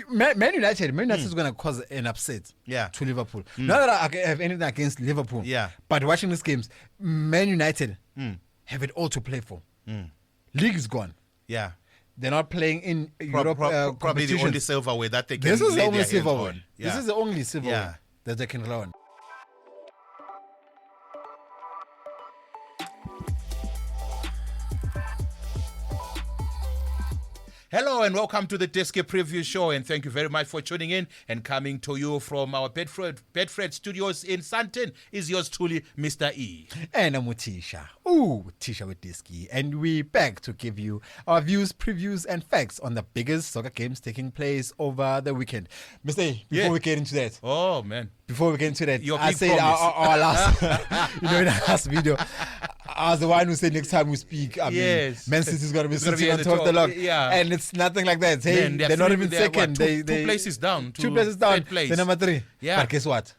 Man United is going to cause an upset to Liverpool. Not that I have anything against Liverpool, but watching these games, Man United have it all to play for. League is gone. Yeah. They're not playing in Europe. Probably the only silverware that they can. This is the lay only their hands silverware. on. This is the only silverware that they can rely on. Hello and welcome to the Diski Preview Show, and thank you very much for tuning in and coming to you from our Betfred studios in Sandton. Is yours truly, Mr. E. And I'm uThisha. uThisha with Diski, and we're back to give you our views, previews, and facts on the biggest soccer games taking place over the weekend. Mr. E, before we get into that. Oh man. Before we get into that, Your I big said promise. our last, in our last video, I was the one who said next time we speak, I mean, Man City is going to be sitting on top of the log. Yeah. And it's nothing like that. Hey, Man, they're not even second. Two places down. Two places down. Place. They're number 3. Yeah. But guess what?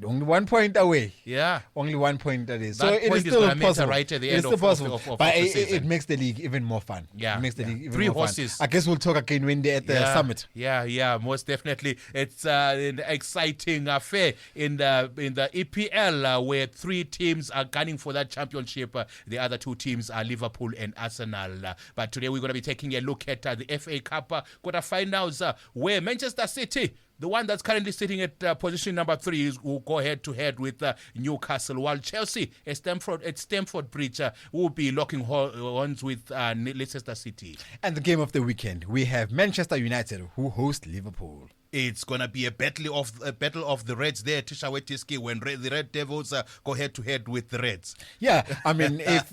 Only 1 point away. Yeah. Only 1 point away. So That it point is still possible. Right at the end it's still possible. of but the it makes the league even more fun. Yeah. It makes the league even 3 more horses. fun. I guess we'll talk again when they're at the summit. Yeah, most definitely. It's an exciting affair in the EPL where 3 teams are gunning for that championship. The other 2 teams are Liverpool and Arsenal. But today we're going to be taking a look at the FA Cup quarterfinals where Manchester City, the one that's currently sitting at position number 3, will go head-to-head with Newcastle, while Chelsea at Stamford Bridge will be locking horns with Leicester City. And the game of the weekend, we have Manchester United, who host Liverpool. It's going to be a battle of the Reds there, Tisha weDiski, when the Red Devils go head-to-head with the Reds. Yeah, I mean, if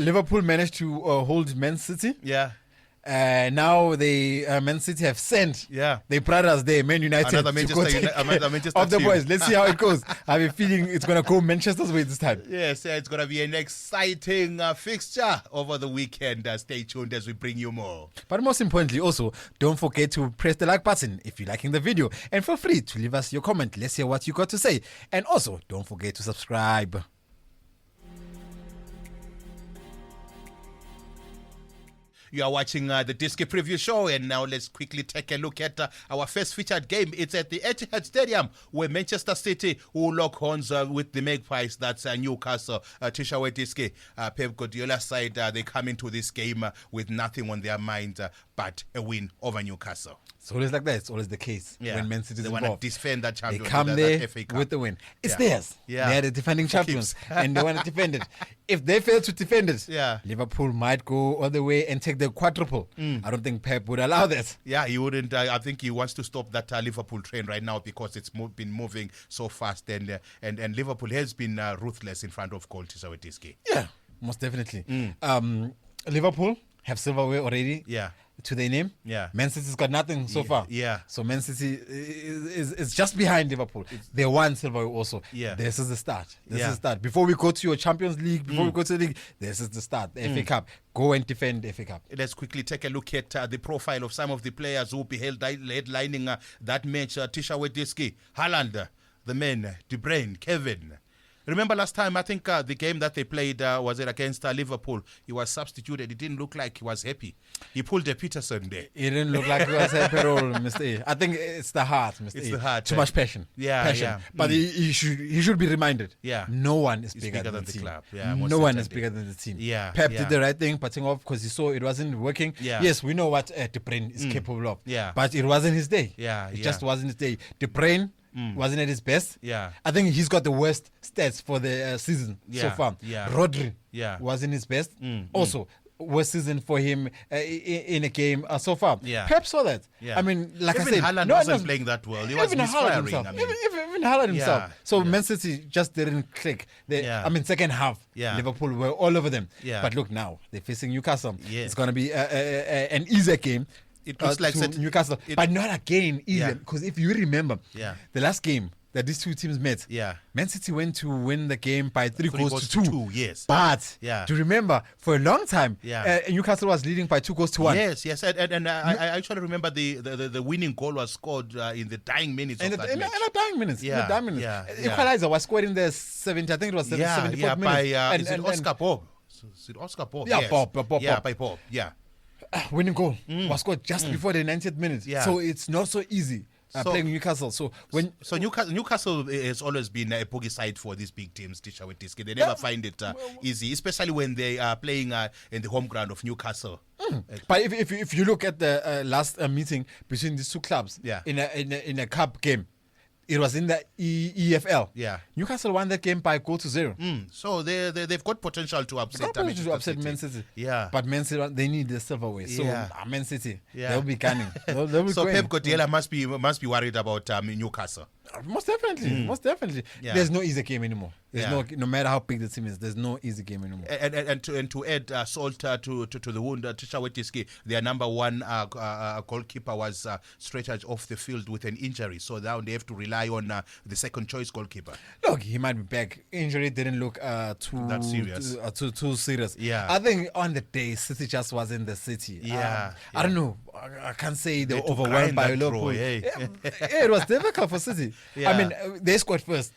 Liverpool managed to hold Man City... Yeah. Now Man City have sent their brothers there, Man United, another Manchester of the team. boys. Let's see how it goes. I have a feeling it's going to go Manchester's way this time. Yes, it's going to be an exciting fixture over the weekend. Stay tuned as we bring you more. But most importantly, also, don't forget to press the like button if you're liking the video. And feel free to leave us your comment. Let's hear what you got to say. And also, don't forget to subscribe. You are watching the Diski Preview Show, and now let's quickly take a look at our first featured game. It's at the Etihad Stadium, where Manchester City will lock horns with the Magpies. That's Newcastle. Tisha weDiski, Pep Guardiola's side, they come into this game with nothing on their mind but a win over Newcastle. It's always like that. It's always the case when Man City is involved. They want to defend that championship. They come there FA Cup. with the win. It's theirs. Yeah. They are the defending champions, and they want to defend it. If they fail to defend it, Liverpool might go all the way and take the quadruple. I don't think Pep would allow that. Yeah, he wouldn't. I think he wants to stop that Liverpool train right now because it's been moving so fast, and Liverpool has been ruthless in front of goal. Tisha weDiski. Yeah, most definitely. Liverpool have silverware already. Yeah. To their name. Yeah. Man City's got nothing so far. Yeah. So Man City is just behind Liverpool. They won silverware also. Yeah. This is the start. This is the start. Before we go to your Champions League, before we go to the league, this is the start. The FA Cup. Go and defend the FA Cup. Let's quickly take a look at the profile of some of the players who will be headlining that match. Tisha weDiski, Haaland, the men, De Bruyne, Kevin. Remember last time, I think the game that they played was it against Liverpool. He was substituted. It didn't look like he was happy. He pulled a Peterson there. It didn't look like he was happy at all, Mr. A. I think it's the heart, Mr. It's A. the heart. Too much passion. Yeah. But he should be reminded. Yeah. No one is It's bigger than the team. club. Yeah, no one is bigger than the team. Yeah. Pep did the right thing, putting off because he saw it wasn't working. Yeah. Yes, we know what De Bruyne is capable of. Yeah. But it wasn't his day. Yeah. It just wasn't his day. De Bruyne wasn't at his best. Yeah. I think he's got the worst stats for the season so far. Yeah. Rodri wasn't his best. Also, worst season for him in a game so far. Yeah. Pep saw that. Yeah. I mean, like even I said, Haaland wasn't playing that well. He was even Haaland misfiring. himself. Even Haaland himself. So Man City just didn't click. I mean, second half, Liverpool were all over them. Yeah. But look now, they're facing Newcastle. Yes. It's going to be an easier game. It looks like Newcastle, but not again easier. Because if you remember, the last game that these two teams met, Man City went to win the game by 3 goals to 2. Yes. But to remember, for a long time, Newcastle was leading by 2 goals to 1. Yes. And I actually remember the winning goal was scored in the dying minutes of that match. In the dying minutes. Yeah. In the dying minutes. Yeah. Equalizer was scored in the 70, I think it was 74th minute. By Oscar Bob. Oscar Bob? Yeah, yes. Bob. Yeah, by Bob. Yeah. winning goal was scored just before the 90th minute. Yeah. So it's not so easy playing Newcastle. So Newcastle has always been a bogey side for these big teams, Tisha with Diski. They never find it easy, especially when they are playing in the home ground of Newcastle. But if you look at the last meeting between these two clubs, Yeah. in a cup game, it was in the EFL. Yeah. Newcastle won that game by 0-0. So they've got potential to upset Man City. Yeah. But Man City, they need the silverware. So Yeah. Man City, Yeah. they'll be gunning. They'll be So going. Pep Guardiola must be worried about Newcastle. Most definitely. Yeah. There's no easy game anymore. There's Yeah. no matter how big the team is, there's no easy game anymore. And to add salt to the wound, Tisha Wetiski, their number one goalkeeper was stretchered off the field with an injury. So now they have to rely on the second choice goalkeeper. Look, he might be back. Injury didn't look too serious. Too serious. Yeah. I think on the day, City just was in the city. Yeah. I don't know. I can't say they were had to overwhelmed grind by that draw, Liverpool. hey. Yeah, it was difficult for City. Yeah. I mean, they scored first.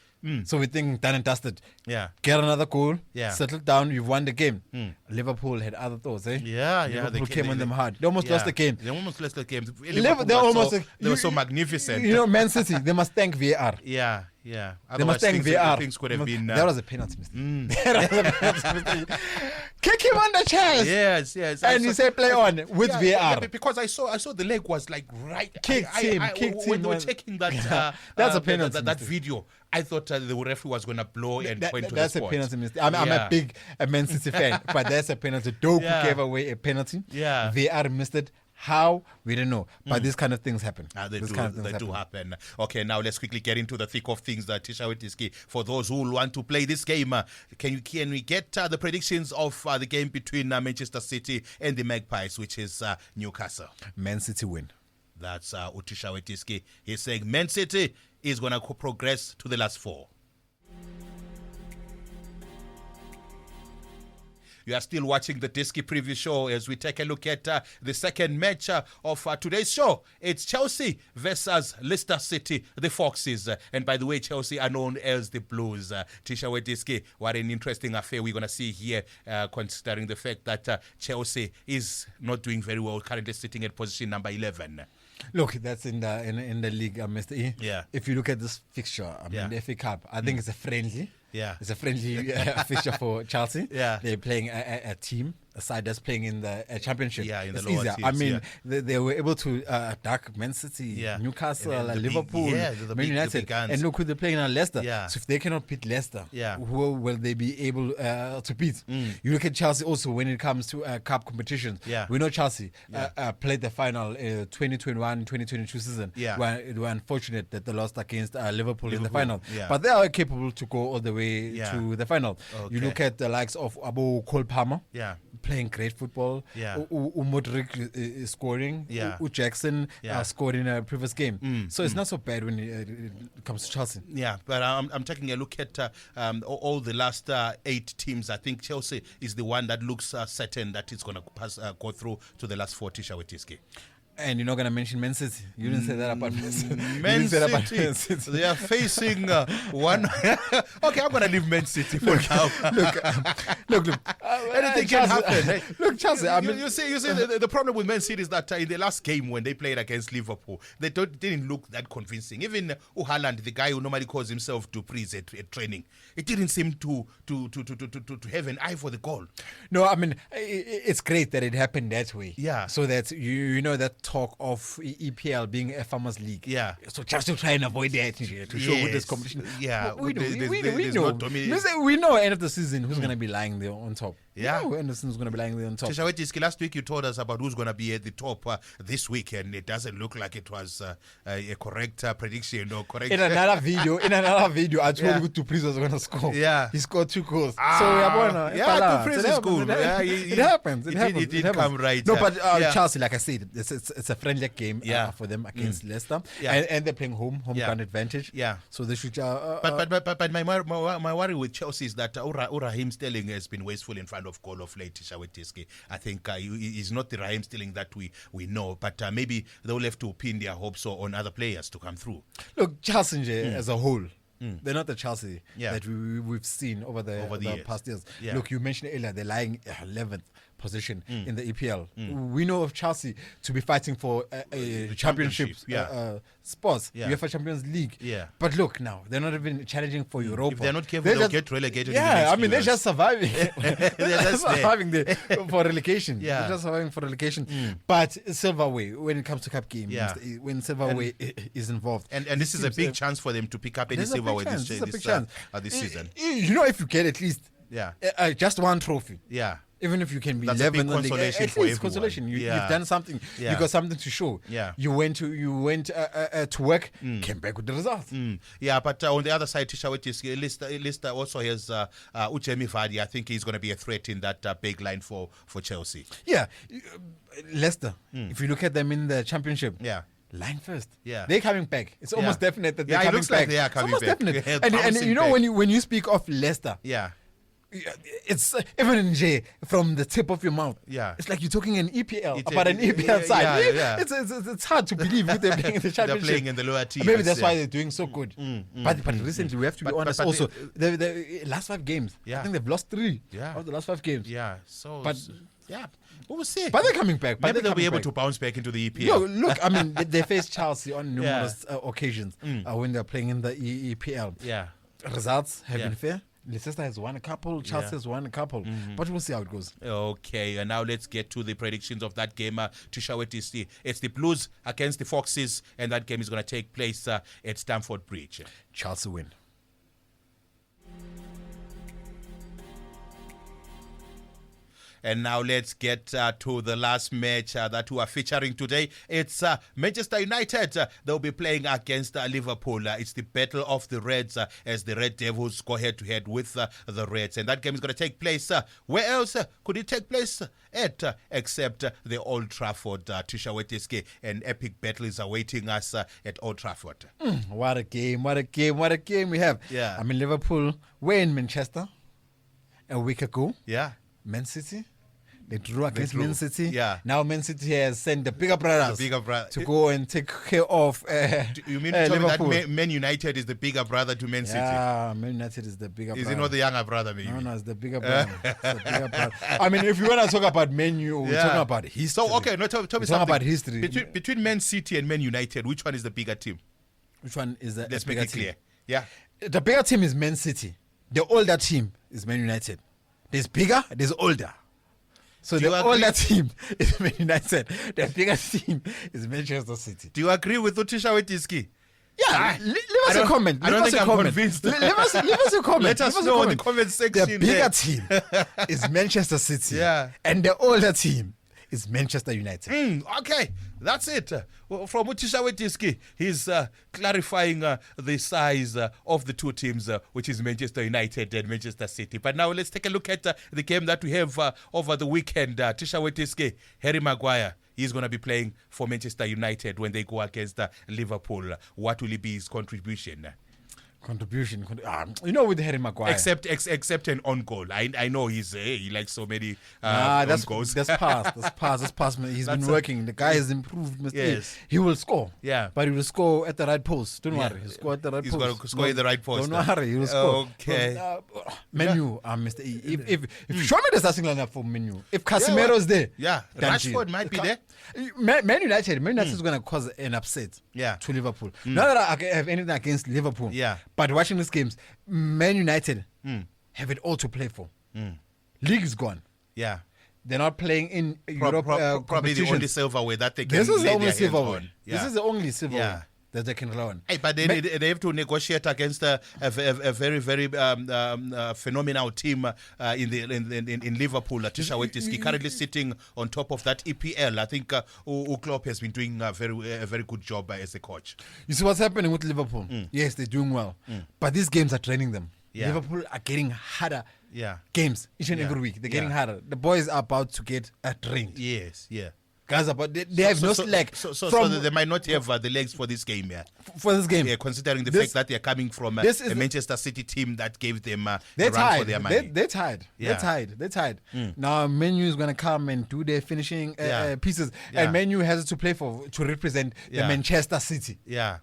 So we think done and dusted. Yeah. Get another goal. Yeah. Settle down. You've won the game. Liverpool had other thoughts, eh? Yeah, Liverpool came on them hard. They almost lost the game. They almost lost the game. They were so magnificent. You know, Man City, they must thank VAR. Yeah. They must thank things, VAR. Things could have been. That was a penalty mistake. That was a penalty mistake. Kick him on the chest. Yes. And he said play on with VAR. Yeah, because I saw the leg was like right. Kicked him. When they were checking that. That's a penalty that video. I thought the referee was going to blow and point to the That's spot. a penalty mistake. I'm a big Man City fan, but that's a penalty. Doku gave away a penalty. Yeah. VAR missed it. How? We don't know. But these kind of things happen. They do happen. Okay, now let's quickly get into the thick of things. Tisha Wetiski, for those who want to play this game, can we get the predictions of the game between Manchester City and the Magpies, which is Newcastle? Man City win. That's uThisha Wetiski. He's saying Man City is going to progress to the last four. You are still watching the Diski preview show as we take a look at the second match of today's show. It's Chelsea versus Leicester City, the Foxes. And by the way, Chelsea are known as the Blues. Tisha Wetiski, what an interesting affair we're going to see here, considering the fact that Chelsea is not doing very well, currently sitting at position number 11. Look, that's in the league, Mr. E. Yeah. If you look at this fixture, the FA Cup, I think it's a friendly. Yeah. It's a friendly fixture for Chelsea. Yeah. They're playing a team, a side that's playing in the championship. Yeah, in the it's lower easier. tiers, I mean, they were able to duck Man City, Newcastle, And the Liverpool, Man United. And look who they're playing now, Leicester. Yeah. So if they cannot beat Leicester, Yeah. who will they be able to beat? You look at Chelsea also when it comes to cup competitions. Yeah. We know Chelsea played the final 2021-2022 season. Yeah. Where it were unfortunate that they lost against Liverpool in the final. Yeah. But they are capable to go all the way Yeah. to the final. Okay. You look at the likes of Abu Cole Palmer. Yeah. Playing great football. Yeah. Modric is scoring. Yeah. Jackson Yeah. scored in a previous game. So it's not so bad when it comes to Chelsea. Yeah, but I'm taking a look at all the last 8 teams. I think Chelsea is the one that looks certain that it's going to go through to the last 4. Tisha Wetiski. And you're not going to mention Man City. You didn't say that about Man City. Man City, they are facing one. Okay, I'm going to leave Man City for now. Look. Anything can happen. Look, Chelsea. You see, the problem with Man City is that in the last game when they played against Liverpool, they didn't look that convincing. Even Haaland, the guy who normally calls himself Dupree's at training, it didn't seem to have an eye for the goal. No, I mean, it's great that it happened that way. Yeah. So that you know that talk of EPL being a farmers league. Yeah. So just to try and avoid that to show with this competition. Yeah. We There's know. no domination. We know end of the season who's going to be lying there on top. Yeah. We know end of the season who's going to be lying there on top. Tisha Wetiski, last week you told us about who's going to be at the top this week, and it doesn't look like it was a correct prediction or correct. In another video, I told you Dupree's was going to score. Yeah. He scored 2 goals. Dupree's is cool. It happens. It did come right. No, but Chelsea, like I said, it's a friendly game for them against Leicester. Yeah. And they're playing home ground advantage. Yeah. So they should. But my worry with Chelsea is that Raheem Sterling has been wasteful in front of goal of late. Tisha Wetiski. I think he's not the Raheem Sterling that we know, but maybe they'll have to pin their hopes on other players to come through. Look, Chelsea as a whole. They're not the Chelsea Yeah. that we've seen over the years. past years. Yeah. Look, you mentioned earlier they're lying 11th position in the EPL. We know of Chelsea to be fighting for a championship spots, UEFA Champions League. Yeah. But look now, they're not even challenging for Europa. If they're not careful, they'll get relegated. Yeah, I mean, they're years. just surviving. They're just surviving for relegation. Yeah. They're just surviving for relegation. But silverware, when it comes to cup games, when silverware is involved. And this is a big chance for them to pick up any silverware this season. You know, if you get at least just one trophy. Yeah. Even if you can be That's 11th a big consolation for everyone. Consolation. You've done something. Yeah. You got something to show. Yeah. You went to work, came back with the results. Yeah, but on the other side, Tisha weDiski, Leicester also has Uchemi Vardy. I think he's going to be a threat in that big line for Chelsea. Yeah. Leicester, if you look at them in the championship, line first. Yeah. They're coming back. It's almost definite that they're coming it looks back. like they are coming it's almost back. definite. And you know, when you speak of Leicester, it's even in J from the tip of your mouth. Yeah. It's like you're talking an EPL about an EPL side. Yeah. It's hard to believe that they're playing in the championship. They're playing in the lower tiers. Maybe that's why they're doing so good. But recently, we have to be honest. Also, the last 5 games, I think they've lost 3 of the last 5 games. Yeah. So, but we'll see. But they're coming back. Maybe they'll be able to bounce back into the EPL. No, look, I mean, they faced Chelsea on numerous occasions when they're playing in the EPL. Yeah. Results have been fair. Leicester has won a couple, Chelsea has won a couple, but we'll see how it goes. Okay, and now let's get to the predictions of that game. Tisha weDiski, it's the Blues against the Foxes, and that game is going to take place at Stamford Bridge. Chelsea win. And now let's get to the last match that we are featuring today. It's Manchester United. They'll be playing against Liverpool. It's the battle of the Reds as the Red Devils go head-to-head with the Reds. And that game is going to take place. Where else could it take place at except the Old Trafford? Tisha weDiski, an epic battle is awaiting us at Old Trafford. What a game we have. Yeah. I mean, Liverpool were in Manchester a week ago. Yeah. Man City. They drew against Man City. Yeah. Now Man City has sent the bigger brothers to go and take care of you mean to tell me Liverpool. that Man United is the bigger brother to Man City? Yeah, Man United is the bigger brother. Is he not the younger brother, maybe? No, it's the bigger brother. It's the bigger brother. I mean, if you want to talk about Man U, we're talking about history. So, okay, no, tell me something. About history. Between Man City and Man United, which one is the bigger team? Which one is the Let's bigger make it team? clear. Yeah. The bigger team is Man City. The older team is Man United. There's bigger, there's older. So the older team is Man United. The bigger team is Manchester City. Do you agree with uThisha weDiski? Yeah, leave us a comment. I don't think I'm convinced. Leave us a comment. Let us know in the comment section. The bigger team is Manchester City. Yeah. And the older team is Manchester United. Okay, that's it. From uThisha weDiski, he's clarifying the size of the two teams, which is Manchester United and Manchester City. But now let's take a look at the game that we have over the weekend. Tisha weDiski, Harry Maguire. He's going to be playing for Manchester United when they go against Liverpool. What will be his contribution? With Harry Maguire. Except an on goal. I know he likes so many on goals. That's past. He's been working. The guy has improved. Yes. He will score. Yeah. But he will score at the right post. Don't worry. He'll score at the right post. He's going to score at the right post. Don't worry. He will score. Okay. Menu, Mr. E. If show me the starting lineup for Menu. If Casemiro's there. Yeah. Rashford might be there. Man United is going to cause an upset to Liverpool. Not that I have anything against Liverpool. Yeah. But watching these games, Man United have it all to play for. League is gone. Yeah. They're not playing in Europe. Probably the only silverware that they can. This is the lay only their hands silverware. on. This is the only silverware that they can rely on. Hey, but they have to negotiate against a very, very phenomenal team in Liverpool. Tisha weDiski currently sitting on top of that EPL. I think Klopp has been doing a very good job as a coach. You see what's happening with Liverpool? Yes, they're doing well. But these games are training them. Yeah. Liverpool are getting harder games each and every week. They're getting harder. The boys are about to get trained. Yes, yeah. Guys, they have no slack. So they might not have the legs for this game, For this game. Yeah, considering the fact that they're coming from a Manchester City team that gave them a run for their money. They're tired. Yeah. They're tired. Now, Menu is going to come and do their finishing pieces. And Menu has to play to represent the Manchester City. Yeah.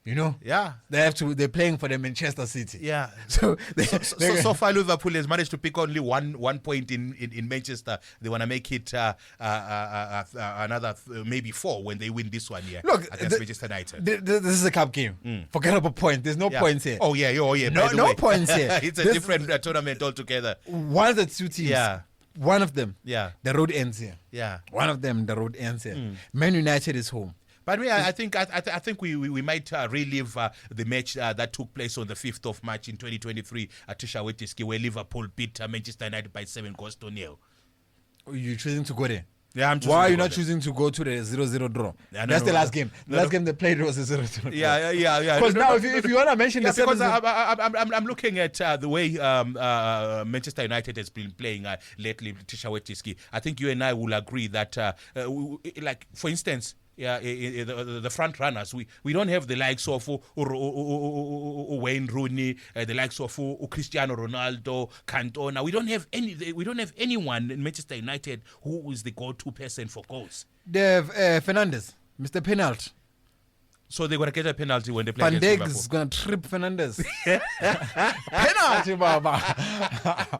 Yeah. They're playing for the Manchester City. Yeah. So So far, Liverpool has managed to pick only one point in Manchester. They want to make it another maybe 4 when they win this one here. Look, against Manchester United. This is a cup game. Forget about point. There's no points here. Oh yeah. No points here. It's a different tournament altogether. One of the two teams. Yeah. One of them. Yeah. The road ends here. Yeah. One of them. The road ends here. Man United is home. But I think we might relive the match that took place on the 5th of March in 2023 at uThisha weDiski, where Liverpool beat Manchester United by 7-0. You're choosing to go there? Yeah, I'm choosing. Why are to you go not there. choosing to go to the 0-0 draw? Yeah, That's the last game. The last game they played was a 0-0 draw. Yeah. Because now, if you want to mention the because seven, I'm looking at the way Manchester United has been playing lately, uThisha weDiski. I think you and I will agree that, like for instance. Yeah, the front runners. We don't have the likes of Wayne Rooney, the likes of Cristiano Ronaldo, Cantona. We don't have anyone in Manchester United who is the go-to person for goals. they have Fernandes, Mr. Penalty. So they're gonna get a penalty when they play Van against Dijk is Liverpool. going to trip Fernandes. Penalty, Baba.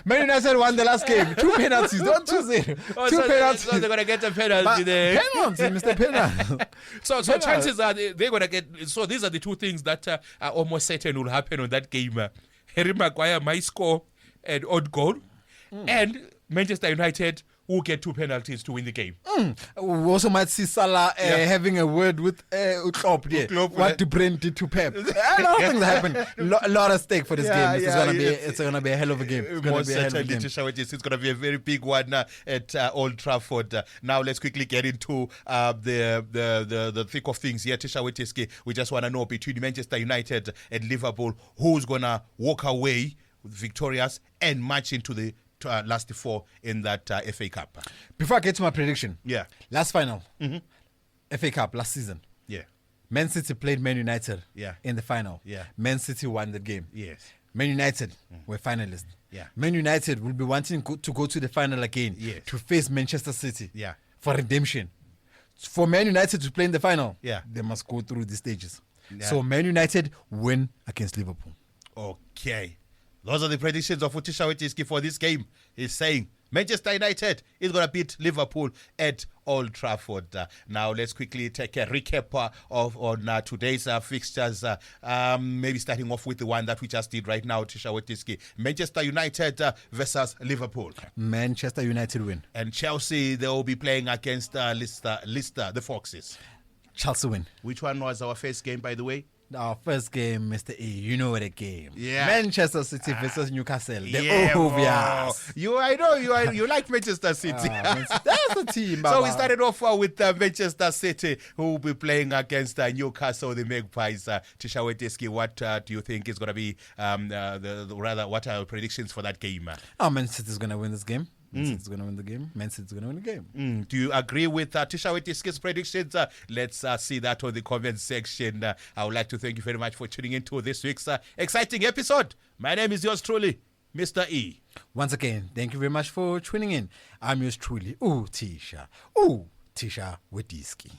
Man United won the last game. 2 penalties, not 2-0. So penalties. they're gonna get a penalty there. Penalty, Mr. Penalty. So chances are they're gonna get. So these are the two things that are almost certain will happen on that game. Harry Maguire might score an odd goal, and Manchester United will get 2 penalties to win the game. We also might see Salah having a word with Klopp there. Klopp, What the brain did to Pep. A lot of things happen. A lot of stake for this game. It's gonna be a hell of a game. It's gonna Most be a hell of a certainly, game. uThisha weDiski. It's going to be a very big one at Old Trafford. Now let's quickly get into the thick of things here. uThisha weDiski. We just want to know between Manchester United and Liverpool, who's going to walk away victorious and march into the last 4 in that FA Cup. Before I get to my prediction, Yeah. last final, FA Cup last season. Yeah. Man City played Man United Yeah. in the final. Yeah. Man City won the game. Yes. Man United were finalists. Yeah. Man United will be wanting to go to the final again Yes. to face Manchester City Yeah. for redemption. For Man United to play in the final, Yeah. they must go through the stages. Yeah. So Man United win against Liverpool. Okay. Those are the predictions of uThisha weDiski for this game. He's saying Manchester United is going to beat Liverpool at Old Trafford. Now let's quickly take a recap on today's fixtures. Maybe starting off with the one that we just did right now, uThisha weDiski. Manchester United versus Liverpool. Manchester United win. And Chelsea, they will be playing against Leicester, the Foxes. Chelsea win. Which one was our first game, by the way? Our first game, Mr. E, you know what a game. Yeah. Manchester City versus Newcastle. The Yeah, obvious. I know you like Manchester City. That's the team, Baba. So we started off with Manchester City, who will be playing against Newcastle, the Magpies. uThisha weDiski, what do you think is going to be what are your predictions for that game? Man City's going to win this game. Man City's going to win the game. Man City's going to win the game. Do you agree with uThisha weDiski's predictions? Let's see that on the comment section. I would like to thank you very much for tuning into this week's exciting episode. My name is yours truly, Mr. E. Once again, thank you very much for tuning in. I'm yours truly, uThisha weDiski.